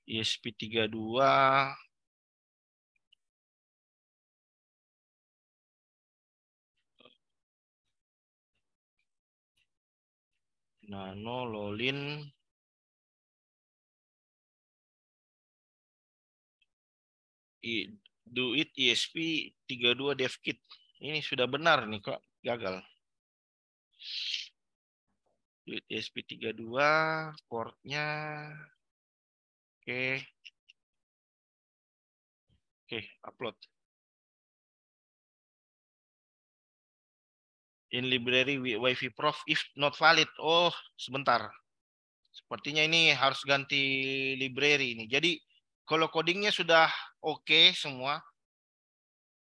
ESP32 Nano Lolin do it ESP32 dev kit. Ini sudah benar nih, kok gagal. Do it ESP32 portnya. Oke. Oke, upload. In library Wi-Fi prof if not valid. Oh, sebentar. Sepertinya ini harus ganti library ini. Jadi kalau codingnya sudah oke semua.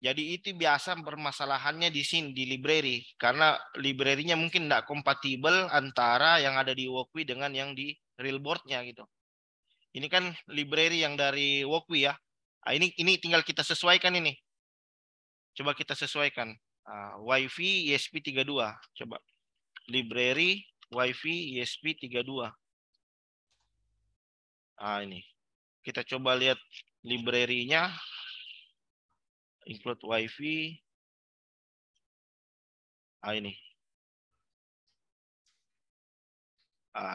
Jadi itu biasa permasalahannya di sini di library karena library-nya mungkin tidak kompatibel antara yang ada di Walkwi dengan yang di Realboard-nya gitu. Ini kan library yang dari Walkwi ya. Nah, ini tinggal kita sesuaikan ini. Coba kita sesuaikan. Wi-Fi ESP32. Coba. Library Wi-Fi ESP32. Ini. Kita coba lihat library-nya. Include Wi-Fi. Ini.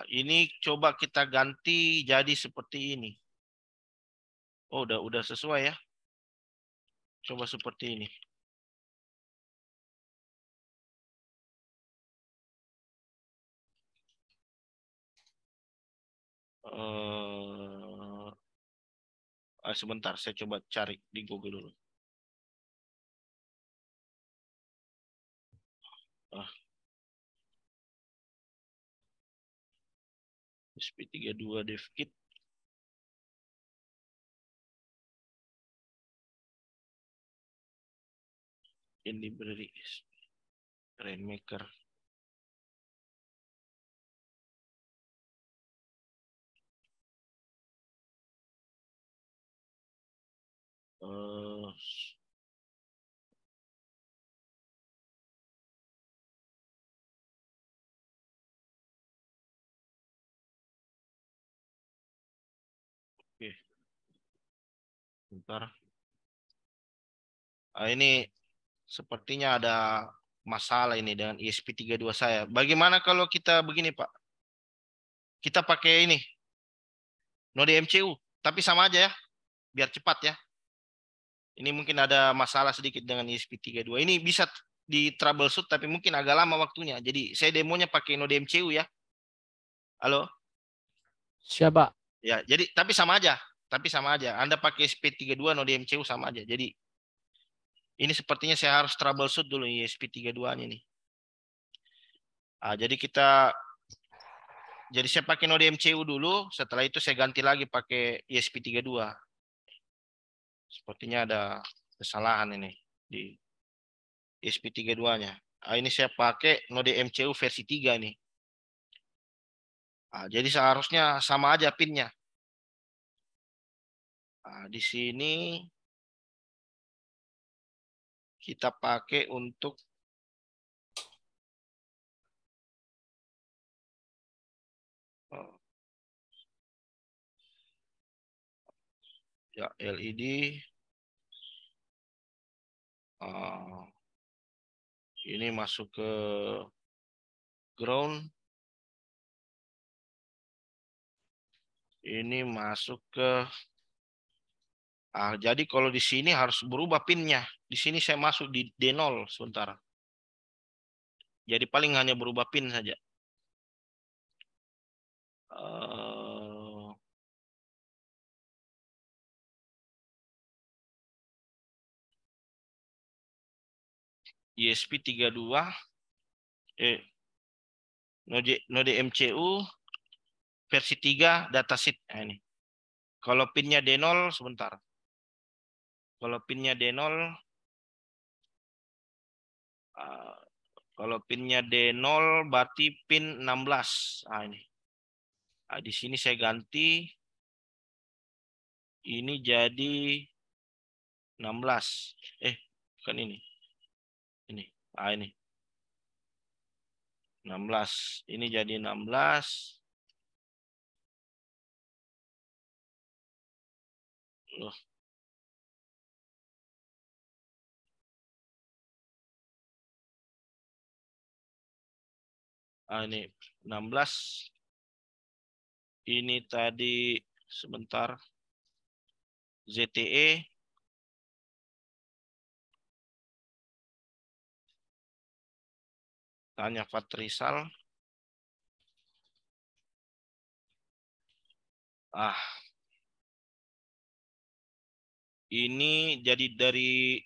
Ini coba kita ganti jadi seperti ini. Oh, udah sesuai ya. Coba seperti ini. Sebentar, saya coba cari di Google dulu. ESP32 dev kit. In library Rainmaker. Oke. Bentar. Ini sepertinya ada masalah ini dengan ESP32 saya. Bagaimana kalau kita begini, Pak? Kita pakai ini. Node MCU, tapi sama aja ya. Biar cepat ya. Ini mungkin ada masalah sedikit dengan ESP32. Ini bisa di troubleshoot tapi mungkin agak lama waktunya. Jadi saya demonya pakai node MCU ya. Halo? Siapa? Ya, jadi tapi sama aja. Tapi sama aja. Anda pakai ESP32 node MCU sama aja. Jadi ini sepertinya saya harus troubleshoot dulu ESP32-nya nih. Jadi saya pakai node MCU dulu, setelah itu saya ganti lagi pakai ESP32. Sepertinya ada kesalahan ini di ESP32-nya. Ini saya pakai node MCU versi 3 nih. Jadi seharusnya sama aja pinnya. Di sini kita pakai untuk ya LED. Ini masuk ke ground. Ini masuk ke jadi kalau di sini harus berubah pinnya. Di sini saya masuk di D0 sebentar. Jadi paling hanya berubah pin saja. ESP32 node MCU versi 3 datasheet. Ini. Kalau pinnya D0 sebentar. Kalau pinnya D0 kalau pinnya D0 berarti pin 16. Ini. Di sini saya ganti. Ini jadi 16. Bukan ini. Ini. Ini. 16. Ini jadi 16. Loh. Ini 16. Ini tadi sebentar. ZTE. Tanya Fatrisal. Ini jadi dari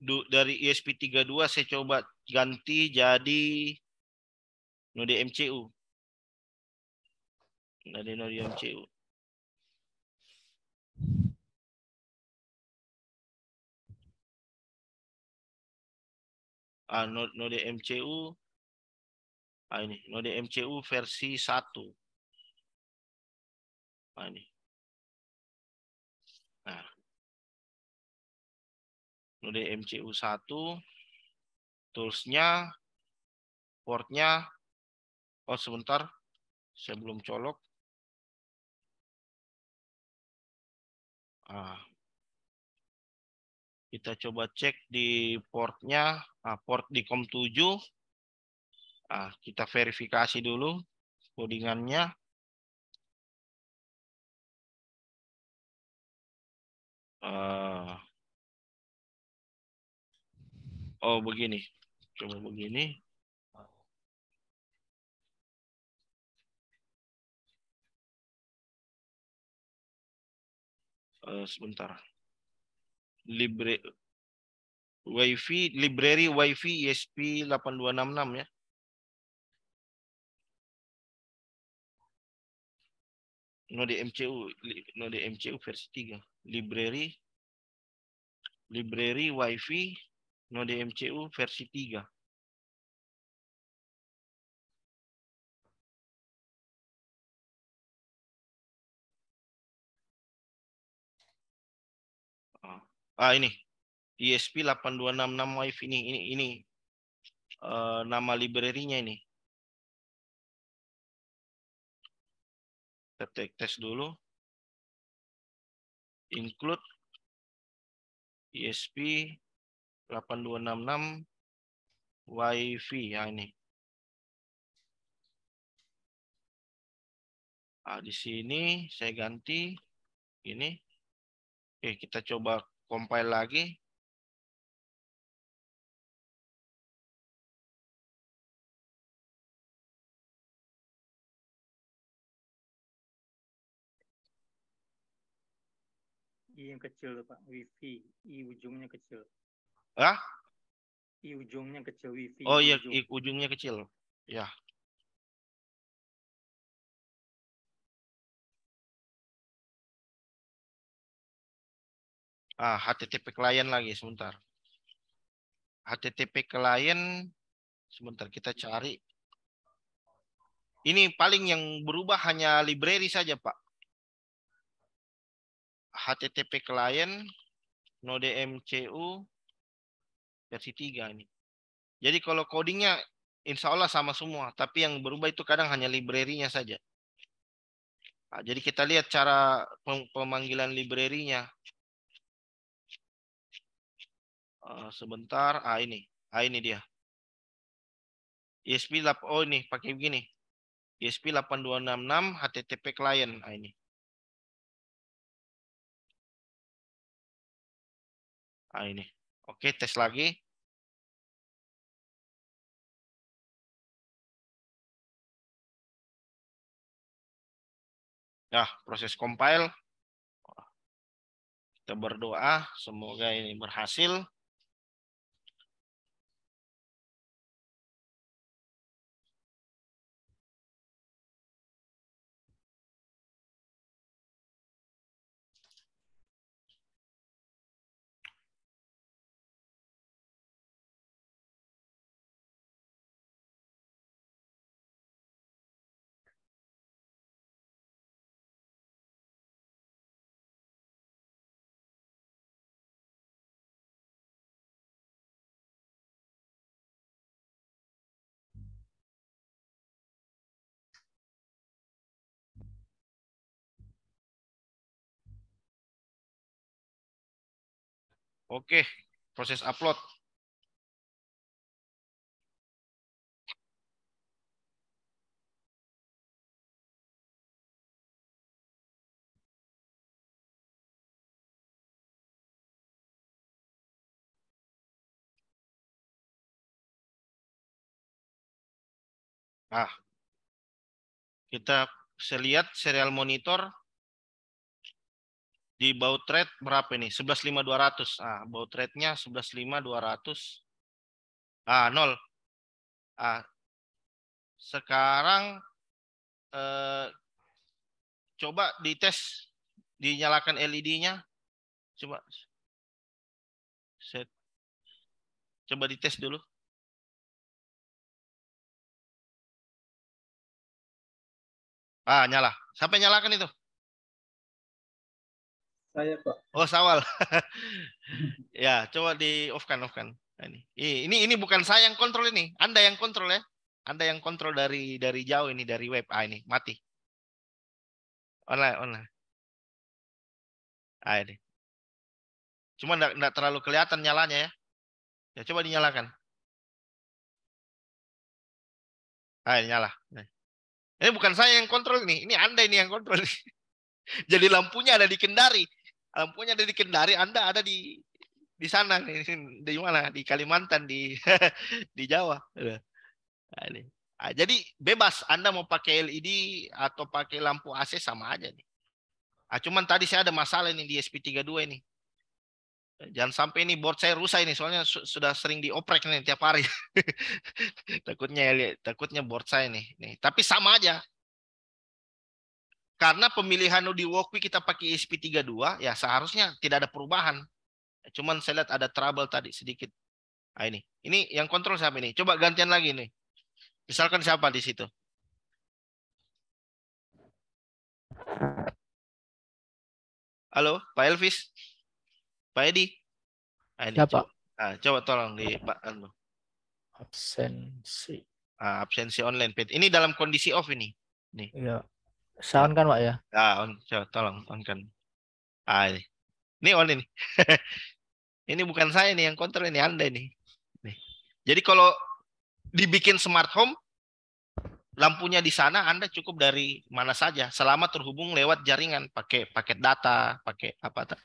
ESP32 saya coba ganti jadi node MCU. Dari node MCU. Node MCU. Ini node MCU versi 1. Ini. Nah, node MCU 1. Toolsnya, portnya. Oh sebentar, saya belum colok. Kita coba cek di portnya. Port di COM7. Kita verifikasi dulu codingannya. Oh begini, coba begini. Sebentar. Library WiFi ESP8266 ya. Node MCU versi 3. Library WiFi node MCU versi 3. Ini ESP8266 WiFi ini nama library-nya ini. Kita tes dulu. Include ESP8266 WiFi ya ini. Di sini saya ganti ini. Oke, kita coba compile lagi. I yang kecil Pak, WiFi. I ujungnya kecil. I ujungnya kecil WiFi. Oh iya, ujungnya kecil. Ya. HTTP client lagi sebentar. HTTP client sebentar kita cari. Ini paling yang berubah hanya library saja, Pak. HTTP client node MCU versi 3 ini. Jadi kalau codingnya insya Allah sama semua, tapi yang berubah itu kadang hanya library-nya saja. Jadi kita lihat cara pemanggilan library-nya. Sebentar, ini dia. Oh ini pakai begini. ESP8266 HTTP client. Ini. Ini. Oke, tes lagi. Proses compile. Kita berdoa semoga ini berhasil. Oke, proses upload. Ah, kita bisa lihat serial monitor di baud rate berapa ini? 11.5.200. Ah, baud rate-nya 11.5.200. Ah, 0. Ah, sekarang coba dites, dinyalakan LED-nya. Coba set. Coba dites dulu. Ah, nyala. Sampai nyalakan itu. Saya, Pak. Oh, sawal. Ya, coba di off-kan, off-kan. Nah, ini bukan saya yang kontrol ini. Anda yang kontrol ya. Anda yang kontrol dari jauh ini, dari web. Ah, ini mati. Online, online. Ah, ini. Cuma enggak terlalu kelihatan nyalanya ya. Ya, coba dinyalakan. Ah, ini nyala. Nah. Ini bukan saya yang kontrol nih. Ini Anda ini yang kontrol. Jadi lampunya ada di Kendari. Lampunya ada di Kendari, Anda ada di sana nih. Di mana? Di Kalimantan, di di Jawa. Nah, ini. Nah, jadi bebas Anda mau pakai LED atau pakai lampu AC sama aja nih. Ah, cuman tadi saya ada masalah ini di SP32 ini. Jangan sampai ini board saya rusak ini, soalnya sudah sering dioprek nih tiap hari. takutnya board saya nih. Tapi sama aja. Karena pemilihan di Walkwi kita pakai SP32, ya seharusnya tidak ada perubahan. Cuman saya lihat ada trouble tadi sedikit. Nah, ini yang kontrol siapa ini? Coba gantian lagi nih. Misalkan siapa di situ? Halo, Pak Elvis, Pak Edi. Nah, ini Siapa? coba tolong di Absensi. absensi online page. Ini dalam kondisi off ini. Nih. Iya. Sound kan, Pak ya? On, coba tolong on kan. Ini on ini. Ini bukan saya nih yang kontrol, ini Anda ini. Nih. Jadi kalau dibikin smart home, lampunya di sana Anda cukup dari mana saja selama terhubung lewat jaringan, pakai paket data, pakai apa.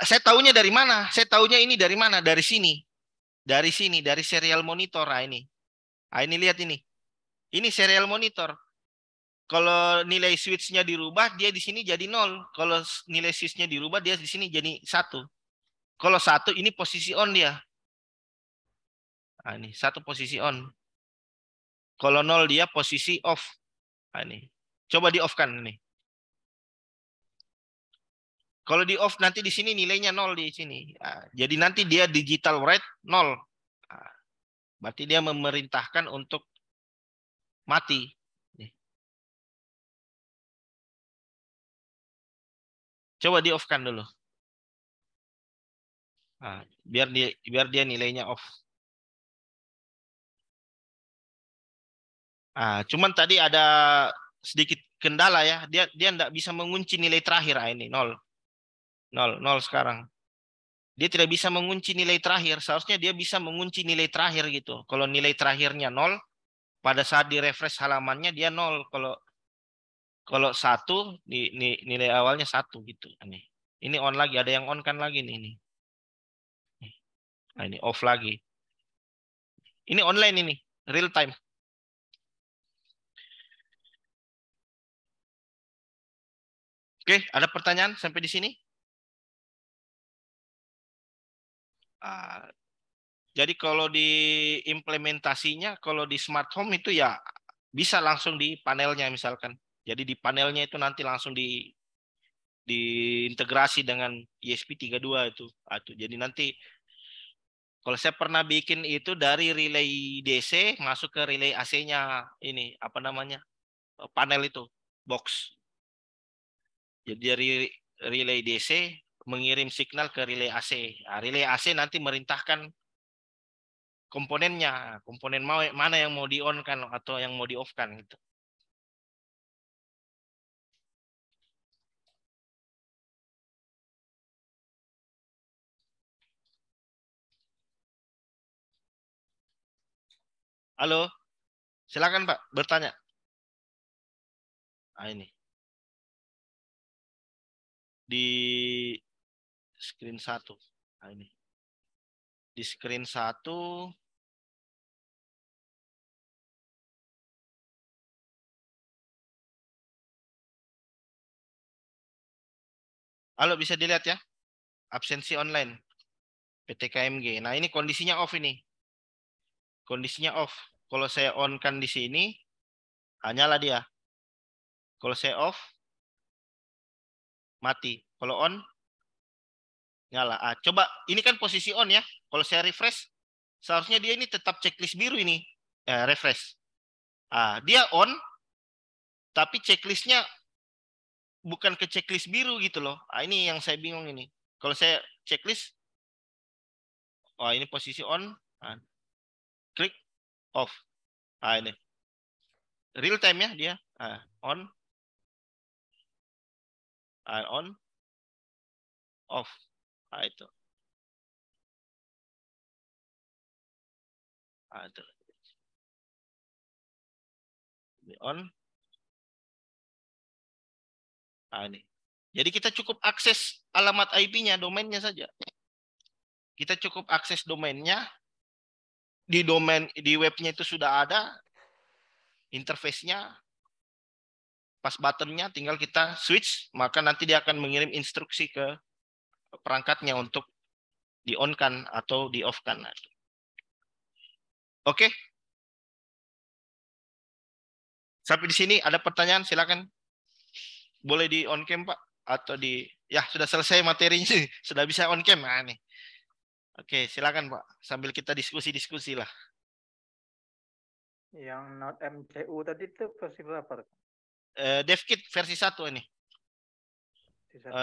Saya tahunya dari mana? Saya tahunya ini dari mana? Dari sini. Dari sini, dari serial monitor. Nah, ini. Nah, ini lihat ini. Ini serial monitor. Kalau nilai switch-nya dirubah, dia di sini jadi 0. Kalau nilai switch-nya dirubah, dia di sini jadi 1. Kalau 1, ini posisi on dia. Nah, ini 1 posisi on. Kalau 0, dia posisi off. Nah, ini. Coba di off-kan ini. Kalau di off nanti di sini nilainya 0 di sini. Nah, jadi nanti dia digital rate 0. Nah, berarti dia memerintahkan untuk mati. Coba di off-kan dulu. Nah, biar dia nilainya off. Cuman tadi ada sedikit kendala ya. Dia enggak bisa mengunci nilai terakhir. Ini 0. 0 sekarang. Dia tidak bisa mengunci nilai terakhir. Seharusnya dia bisa mengunci nilai terakhir gitu. Kalau nilai terakhirnya 0, pada saat di refresh halamannya dia 0. Kalau 1, nilai awalnya 1 gitu. Ini on lagi. Ada yang on kan lagi nih. Nah, ini off lagi. Ini online ini. Real time. Oke, ada pertanyaan sampai di sini? Jadi kalau di implementasinya, kalau di smart home itu ya bisa langsung di panelnya misalkan. Jadi di panelnya itu nanti langsung diintegrasi dengan ESP32 itu. Jadi nanti kalau saya pernah bikin itu dari relay DC masuk ke relay AC-nya ini apa namanya? Panel itu, box. Jadi dari relay DC mengirim signal ke relay AC. Relay AC nanti merintahkan komponennya, komponen mana yang mau di on kan atau yang mau di off kan gitu. Halo, silakan Pak bertanya. Nah, ini di screen 1. Nah, ini di screen 1. Halo, bisa dilihat ya, absensi online PTKMG. Nah, ini kondisinya off ini. Kondisinya off. Kalau saya on kan di sini, nyala dia. Kalau saya off, mati. Kalau on, nyala. Coba, ini kan posisi on ya. Kalau saya refresh, seharusnya dia ini tetap checklist biru ini. Refresh. Dia on, tapi checklistnya bukan ke checklist biru gitu loh. Ini yang saya bingung ini. Kalau saya checklist, ini posisi on, klik off. Ini real time ya dia. On, on, off. Itu. Itu. Ini on. Ini. Jadi kita cukup akses alamat IP-nya, domainnya saja. Kita cukup akses domainnya. Di domain, di webnya itu sudah ada interface-nya, pas buttonnya tinggal kita switch, maka nanti dia akan mengirim instruksi ke perangkatnya untuk di-on-kan atau di-off-kan. Oke? Sampai di sini ada pertanyaan, silakan. Boleh di on-cam, Pak, atau di ya sudah selesai materinya, sudah bisa on-cam. Nih. Oke, silakan, Pak. Sambil kita diskusi-diskusi lah. Yang Node MCU tadi itu versi berapa? DevKit versi 1 ini.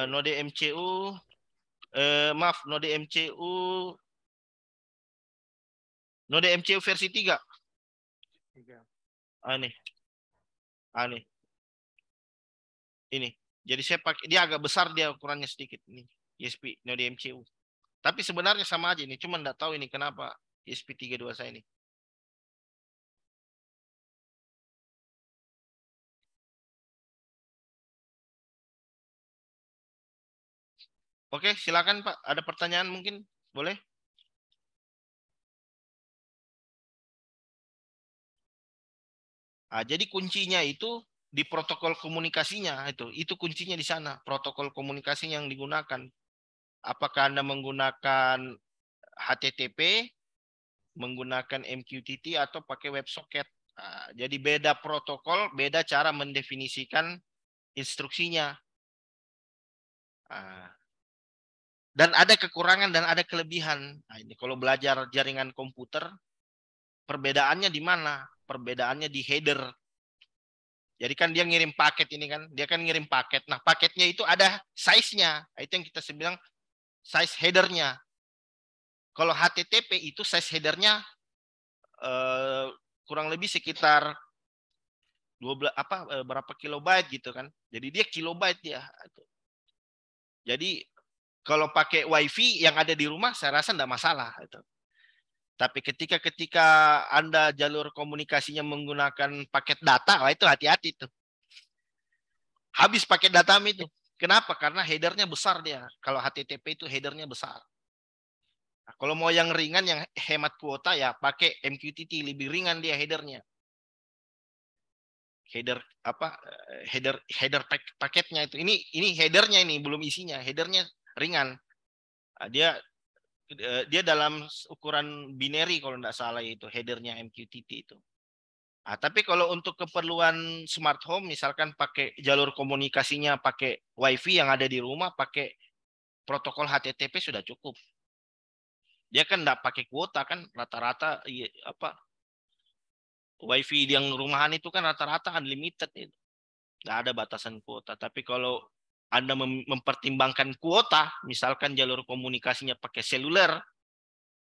Node MCU maaf, Node MCU versi 3. Ini. Ini. Jadi saya pakai, dia agak besar, dia ukurannya sedikit ini. ESP Node MCU. Tapi sebenarnya sama aja ini, cuma enggak tahu ini kenapa ESP32 saya ini. Oke, silakan Pak. Ada pertanyaan mungkin? Boleh? Jadi kuncinya itu di protokol komunikasinya itu. Itu kuncinya di sana, protokol komunikasi yang digunakan. Apakah Anda menggunakan HTTP, menggunakan MQTT atau pakai WebSocket. Jadi beda protokol, beda cara mendefinisikan instruksinya. Dan ada kekurangan dan ada kelebihan. Ini kalau belajar jaringan komputer, perbedaannya di mana? Perbedaannya di header. Jadi kan dia ngirim paket ini kan, dia kan ngirim paket. Nah, paketnya itu ada size-nya. Itu yang kita bilang size headernya. Kalau HTTP itu size headernya kurang lebih sekitar 12 berapa kilobyte gitu kan. Jadi dia kilobyte dia. Jadi kalau pakai WiFi yang ada di rumah saya rasa enggak masalah itu. Tapi ketika Anda jalur komunikasinya menggunakan paket data, itu hati-hati tuh. Habis paket data itu. Kenapa? Karena headernya besar dia. Kalau HTTP itu headernya besar. Nah, kalau mau yang ringan, yang hemat kuota ya pakai MQTT, lebih ringan dia headernya. Header paketnya itu. Ini headernya ini belum isinya. Headernya ringan. Nah, dia dalam ukuran binary kalau tidak salah itu headernya MQTT itu. Tapi kalau untuk keperluan smart home, misalkan pakai jalur komunikasinya pakai WiFi yang ada di rumah, pakai protokol HTTP sudah cukup. Dia kan tidak pakai kuota kan, rata-rata WiFi yang rumahan itu kan rata-rata unlimited itu, tidak ada batasan kuota. Tapi kalau Anda mempertimbangkan kuota, misalkan jalur komunikasinya pakai seluler,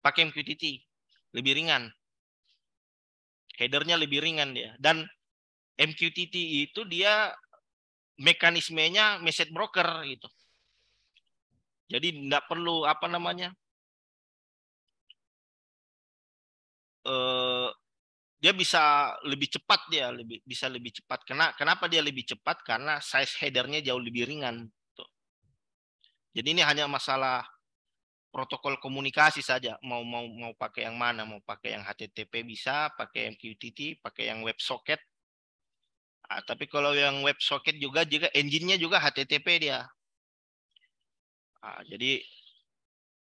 pakai MQTT, lebih ringan. Headernya lebih ringan dia. Dan MQTT itu dia mekanismenya message broker gitu. Jadi tidak perlu dia bisa lebih cepat, bisa lebih cepat. Kenapa dia lebih cepat? Karena size headernya jauh lebih ringan. Tuh. Jadi ini hanya masalah protokol komunikasi saja. Mau pakai yang mana? Mau pakai yang HTTP bisa, pakai yang MQTT, pakai yang WebSocket. Tapi kalau yang WebSocket juga engine-nya juga HTTP dia. Jadi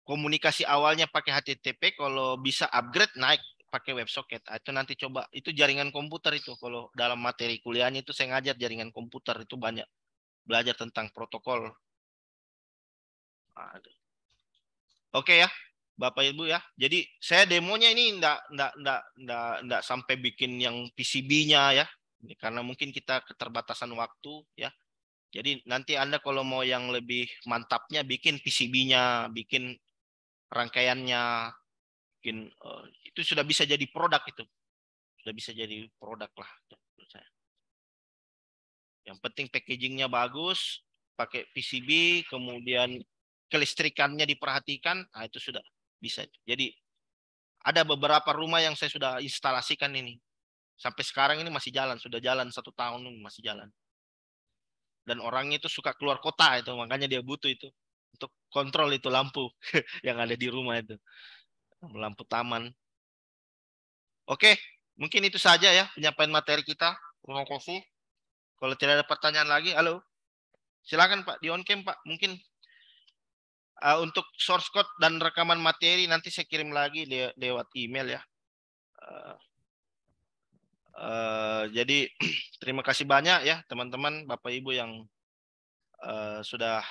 komunikasi awalnya pakai HTTP, kalau bisa upgrade naik pakai WebSocket. Itu nanti coba, itu jaringan komputer itu. Kalau dalam materi kuliahnya itu saya ngajar jaringan komputer, itu banyak belajar tentang protokol. Oke ya, Bapak Ibu ya. Jadi saya demonya ini enggak sampai bikin yang PCB-nya ya. Karena mungkin kita keterbatasan waktu ya. Jadi nanti Anda kalau mau yang lebih mantapnya bikin PCB-nya, bikin rangkaiannya, bikin itu sudah bisa jadi produk itu. Sudah bisa jadi produk lah. Yang penting packagingnya bagus, pakai PCB, kemudian kelistrikannya diperhatikan, itu sudah bisa. Jadi ada beberapa rumah yang saya sudah instalasikan ini. Sampai sekarang ini masih jalan, sudah jalan 1 tahun ini masih jalan. Dan orangnya itu suka keluar kota itu, makanya dia butuh itu untuk kontrol itu lampu yang ada di rumah itu, lampu taman. Oke, mungkin itu saja ya penyampaian materi kita. Terima kasih. Kalau tidak ada pertanyaan lagi, halo, silakan Pak di on cam Pak. Mungkin untuk source code dan rekaman materi nanti saya kirim lagi lewat email ya. Jadi terima kasih banyak ya teman-teman Bapak Ibu yang sudah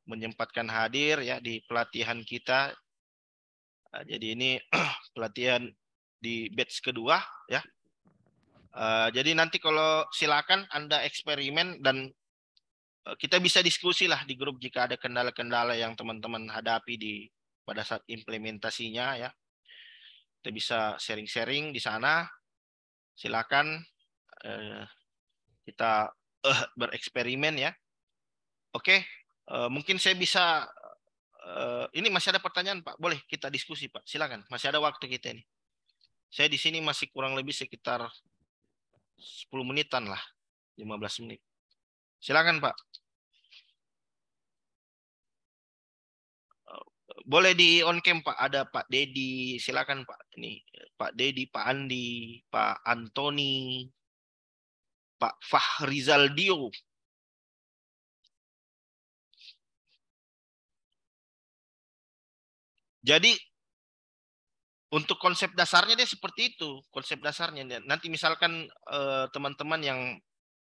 menyempatkan hadir ya di pelatihan kita. Jadi ini pelatihan di batch kedua ya. Jadi nanti kalau silakan Anda eksperimen dan kita bisa diskusi lah di grup jika ada kendala-kendala yang teman-teman hadapi pada saat implementasinya ya. Kita bisa sharing-sharing di sana. Silakan kita bereksperimen ya. Oke, mungkin saya bisa ini masih ada pertanyaan Pak, boleh kita diskusi Pak, silakan. Masih ada waktu kita ini. Saya di sini masih kurang lebih sekitar 10 menitan lah, 15 menit. Silakan Pak. Boleh di on cam Pak, ada Pak Dedi, silakan Pak. Ini Pak Dedi, Pak Andi, Pak Antoni, Pak Fahrizal Dio. Jadi untuk konsep dasarnya dia seperti itu, konsep dasarnya. Nanti misalkan teman-teman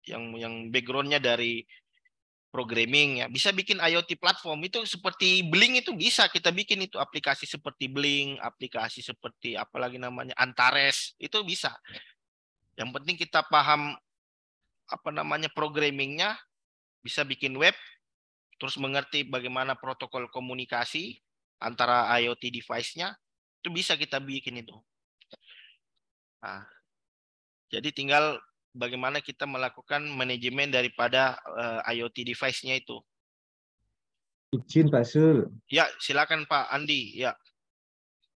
yang backgroundnya dari programming ya, bisa bikin IoT platform itu seperti Blink, itu bisa kita bikin itu aplikasi seperti Blink, aplikasi seperti apalagi namanya Antares, itu bisa. Yang penting kita paham apa namanya programmingnya, bisa bikin web, terus mengerti bagaimana protokol komunikasi antara IoT device-nya, itu bisa kita bikin itu. Nah, jadi tinggal bagaimana kita melakukan manajemen daripada IoT device-nya itu. Izin Pak Sul. Ya, silakan Pak Andi. Ya.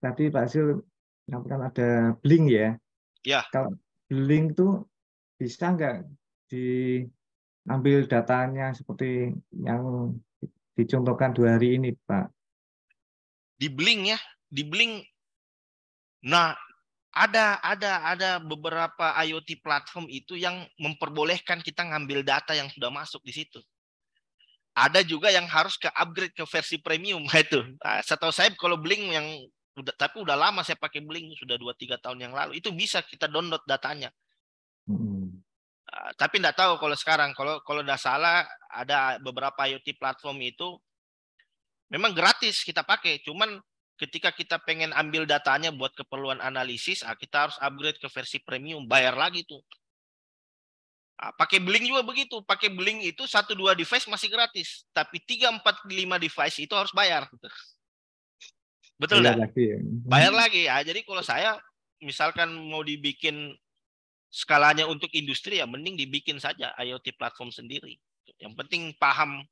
Tadi Pak Sul kan ada Blink ya. Ya. Kalau Blink itu bisa nggak diambil datanya seperti yang dicontohkan 2 hari ini, Pak? Di Blink ya, di Blink. Nah, ada beberapa IoT platform itu yang memperbolehkan kita ngambil data yang sudah masuk di situ. Ada juga yang harus ke upgrade ke versi premium itu. Nah, setahu saya kalau Blink yang tapi udah lama saya pakai Blink, sudah 2-3 tahun yang lalu. Itu bisa kita download datanya. Tapi enggak tahu kalau sekarang, kalau enggak salah ada beberapa IoT platform itu memang gratis kita pakai, cuman ketika kita pengen ambil datanya buat keperluan analisis, kita harus upgrade ke versi premium, bayar lagi tuh. Pakai Blink juga begitu. Pakai Blink itu 1-2 device masih gratis. Tapi 3-4-5 device itu harus bayar. Betul nggak? Bayar lagi. Ya, jadi kalau saya misalkan mau dibikin skalanya untuk industri, ya mending dibikin saja IoT platform sendiri. Yang penting paham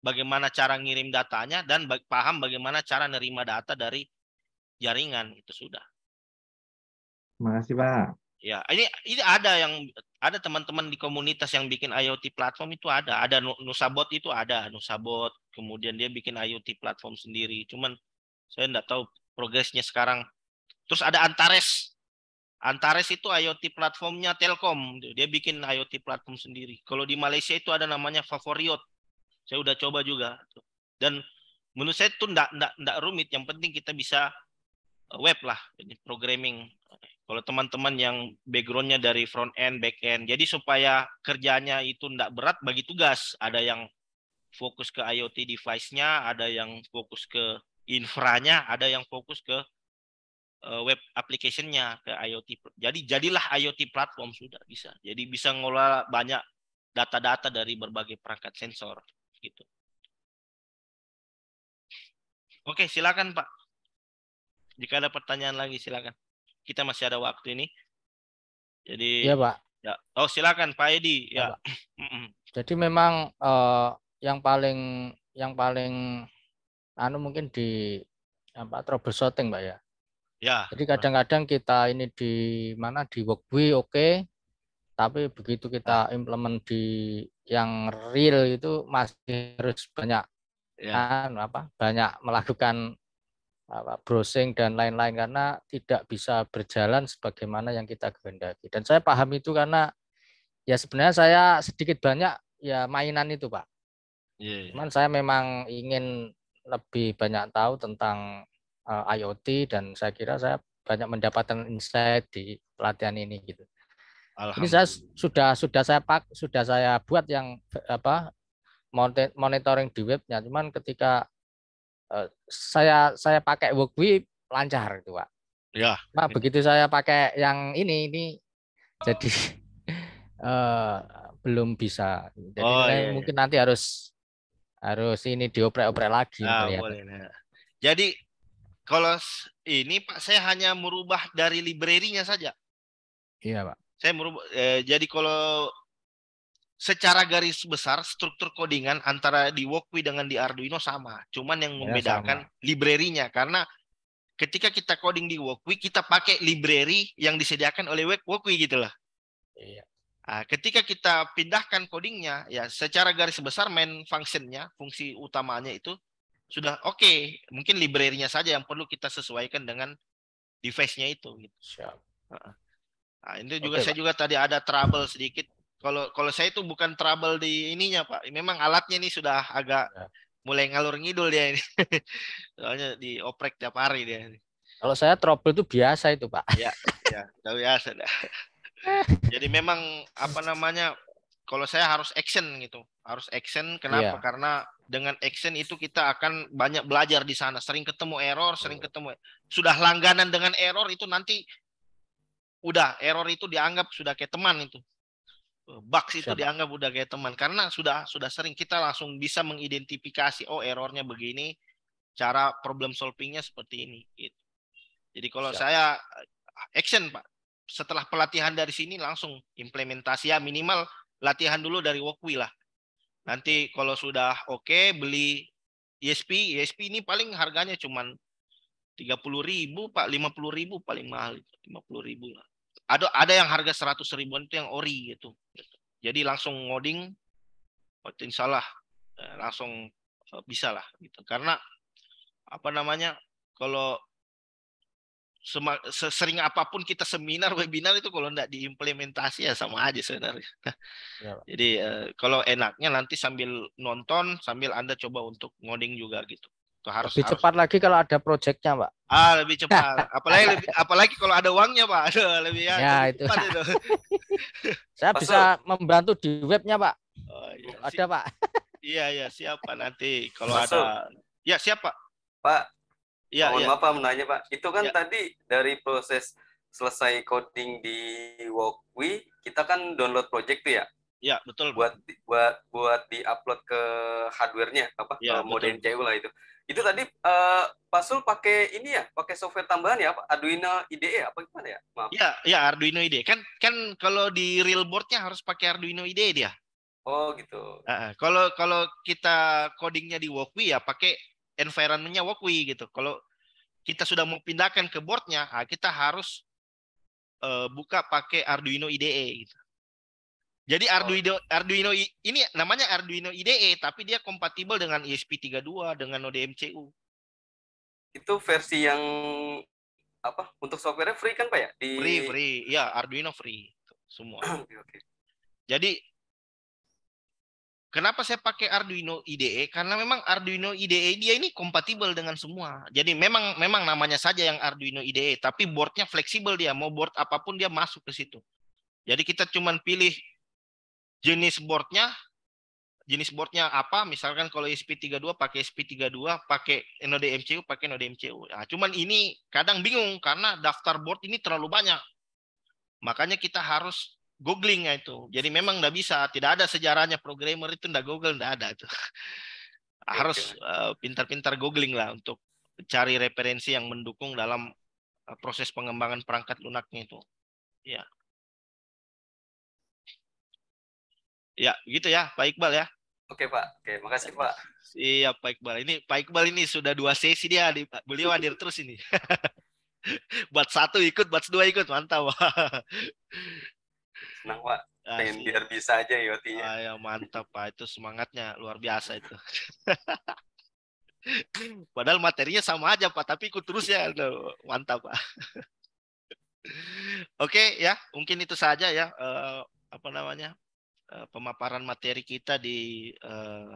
bagaimana cara ngirim datanya dan paham bagaimana cara nerima data dari jaringan. Itu sudah. Terima kasih Pak. Ya, ini ada teman-teman di komunitas yang bikin IoT platform itu ada Nusabot itu ada Nusabot, kemudian dia bikin IoT platform sendiri. Cuman saya enggak tahu progresnya sekarang. Terus ada Antares itu IoT platformnya Telkom, dia bikin IoT platform sendiri. Kalau di Malaysia itu ada namanya Favoriot, saya udah coba juga. Dan menurut saya itu enggak rumit, yang penting kita bisa web lah, ini programming. Kalau teman-teman yang backgroundnya dari front end, back end, jadi supaya kerjanya itu enggak berat bagi tugas. Ada yang fokus ke IoT device-nya, ada yang fokus ke infranya, ada yang fokus ke web application-nya, ke IoT. Jadi jadilah IoT platform sudah bisa. Jadi bisa ngelola banyak data-data dari berbagai perangkat sensor gitu. Oke, silakan Pak. Jika ada pertanyaan lagi silakan. Kita masih ada waktu ini. Jadi Iya, Pak. ya. Oh, silakan Pak Edi. Ya, Ya. Pak. Jadi memang yang paling anu mungkin di troubleshooting, Pak ya. Ya. Jadi kadang-kadang kita ini di mana di Workway oke, tapi begitu kita implement di yang real itu masih harus banyak banyak melakukan browsing dan lain-lain karena tidak bisa berjalan sebagaimana yang kita kehendaki. Dan saya paham itu karena ya sebenarnya saya sedikit banyak ya mainan itu, Pak. Cuman saya memang ingin lebih banyak tahu tentang IoT dan saya kira saya banyak mendapatkan insight di pelatihan ini gitu. Ini saya sudah saya buat yang monitoring di webnya. Cuman ketika saya pakai Workway lancar itu, Pak. Ya. Nah, begitu saya pakai yang ini jadi belum bisa. Jadi mungkin nanti harus ini dioprek-oprek lagi. Boleh. Nah. Jadi kalau ini Pak, saya hanya merubah dari library-nya saja. Iya, Pak. Saya merubah. Jadi kalau secara garis besar struktur codingan antara di Workway dengan di Arduino sama. Cuman yang membedakan library-nya. Karena ketika kita coding di Workway, kita pakai library yang disediakan oleh Workway gitu lah. Iya. Nah, ketika kita pindahkan codingnya, ya secara garis besar main function-nya, fungsi utamanya itu sudah oke. Mungkin library-nya saja yang perlu kita sesuaikan dengan device-nya itu. Gitu. Siap. Nah, ini juga saya juga tadi ada trouble sedikit. Kalau saya itu bukan trouble di ininya Pak. Memang alatnya ini sudah agak mulai ngalur ngidul dia ini. Soalnya dioprek tiap hari dia. Kalau saya trouble itu biasa itu Pak. Ya, tahu biasa dah. Jadi memang kalau saya harus action gitu. Harus action kenapa? Karena dengan action itu kita akan banyak belajar di sana. Sering ketemu error, sudah langganan dengan error itu nanti udah error itu dianggap sudah kayak teman itu. Bugs itu dianggap udah kayak teman karena sudah sering kita langsung bisa mengidentifikasi errornya begini, cara problem solvingnya seperti ini gitu. Jadi kalau saya action Pak, setelah pelatihan dari sini langsung implementasi ya minimal latihan dulu dari Workway lah. Nanti kalau sudah oke, beli ESP ini paling harganya cuman 30.000 Pak, 50.000 paling mahal itu, 50.000 lah. Ada yang harga 100 ribuan itu yang ori gitu. Jadi langsung ngoding, insya Allah langsung bisa lah gitu. Karena kalau sering apapun kita seminar, webinar itu kalau enggak diimplementasi ya sama aja sebenarnya. Jadi kalau enaknya nanti sambil nonton, sambil Anda coba untuk ngoding juga gitu. Lebih cepat lagi kalau ada proyeknya, Pak. Lebih cepat. Apalagi kalau ada uangnya, Pak. Lebih itu. Cepat itu. Saya bisa membantu di webnya, Pak. Ada, Pak. Iya, siapa nanti kalau ada. Ya, siapa? Pak. Iya, mohon maaf Pak menanya Pak. Itu kan tadi dari proses selesai coding di Workway, kita kan download project tuh ya? Iya, betul. Buat di-upload ke hardware-nya ke mode NCU lah itu. Itu tadi Pak Sul pakai ini ya, pakai software tambahan ya, Arduino IDE apa gimana ya? Maaf. Iya, Arduino IDE. Kan kalau di real board-nya harus pakai Arduino IDE dia. Oh, gitu. Kalau kita codingnya di Workway ya pakai environment-nya Workway gitu. Kalau kita sudah mau pindahkan ke board-nya, kita harus buka pakai Arduino IDE gitu. Jadi Arduino ini namanya Arduino IDE, tapi dia kompatibel dengan ESP32, dengan Node MCU. Itu versi yang apa? Untuk software free kan Pak ya? Free. Ya, Arduino free semua. Oke. Jadi kenapa saya pakai Arduino IDE? Karena memang Arduino IDE dia ini kompatibel dengan semua. Jadi memang namanya saja yang Arduino IDE, tapi boardnya fleksibel dia. Mau board apapun dia masuk ke situ. Jadi kita cuman pilih jenis boardnya apa, misalkan kalau ESP32 pakai ESP32, pakai Node MCU pakai Node MCU. Nah, cuman ini kadang bingung karena daftar board ini terlalu banyak. Makanya kita harus googling itu. Jadi memang nggak bisa, tidak ada sejarahnya programmer itu nggak Google, nggak ada itu. Harus pintar-pintar googling lah untuk cari referensi yang mendukung dalam proses pengembangan perangkat lunaknya itu. Ya. Ya, gitu ya, Pak Iqbal ya. Oke, Pak. Oke, makasih, Pak. Iya, Pak Iqbal. Ini Pak Iqbal ini sudah 2 sesi dia, beliau hadir terus ini. Batch 1 ikut, batch 2 ikut, mantap. Senang, Pak. Pengen biar bisa aja IoT-nya. Ya, mantap, Pak. Itu semangatnya luar biasa itu. Padahal materinya sama aja, Pak, tapi ikut terus ya. Mantap, Pak. Oke, ya, mungkin itu saja ya. Pemaparan materi kita di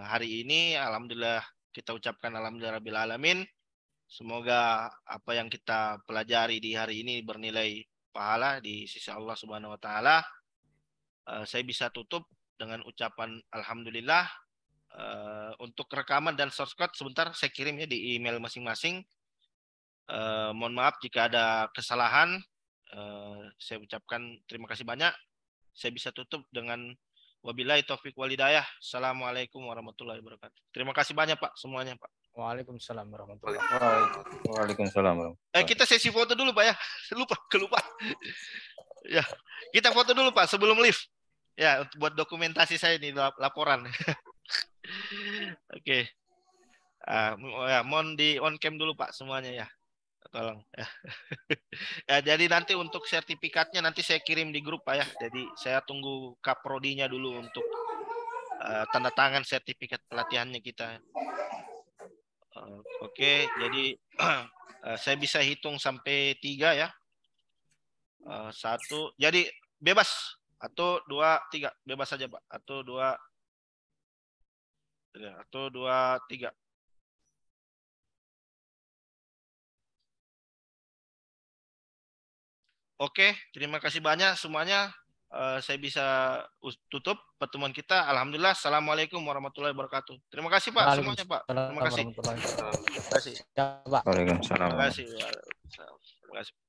hari ini. Alhamdulillah kita ucapkan alhamdulillah rabbil alamin. Semoga apa yang kita pelajari di hari ini bernilai pahala di sisi Allah Subhanahu wa taala. Saya bisa tutup dengan ucapan alhamdulillah. Untuk rekaman dan source code sebentar saya kirim ya di email masing-masing. Mohon maaf jika ada kesalahan. Saya ucapkan terima kasih banyak. Saya bisa tutup dengan wabillahi taufik walhidayah. Assalamualaikum warahmatullahi wabarakatuh. Terima kasih banyak Pak semuanya Pak. Waalaikumsalam warahmatullahi wabarakatuh. Waalaikumsalam warahmatullahi. Kita sesi foto dulu Pak ya. Kelupa. Ya, kita foto dulu Pak sebelum live. Ya, buat dokumentasi saya nih laporan. Oke. Ya, mohon di on cam dulu Pak semuanya ya. Tolong ya. Ya, jadi nanti untuk sertifikatnya nanti saya kirim di grup Pak ya. Jadi saya tunggu kaprodinya dulu untuk tanda tangan sertifikat pelatihannya kita. Oke, jadi saya bisa hitung sampai 3 ya. 1, jadi bebas. 1, 2, 3 bebas saja Pak. 1, 2, 3. Oke, terima kasih banyak semuanya. Saya bisa tutup pertemuan kita. Alhamdulillah. Assalamualaikum warahmatullahi wabarakatuh. Terima kasih Pak semuanya Pak. Terima kasih. Terima kasih. Waalaikumsalam. Terima kasih.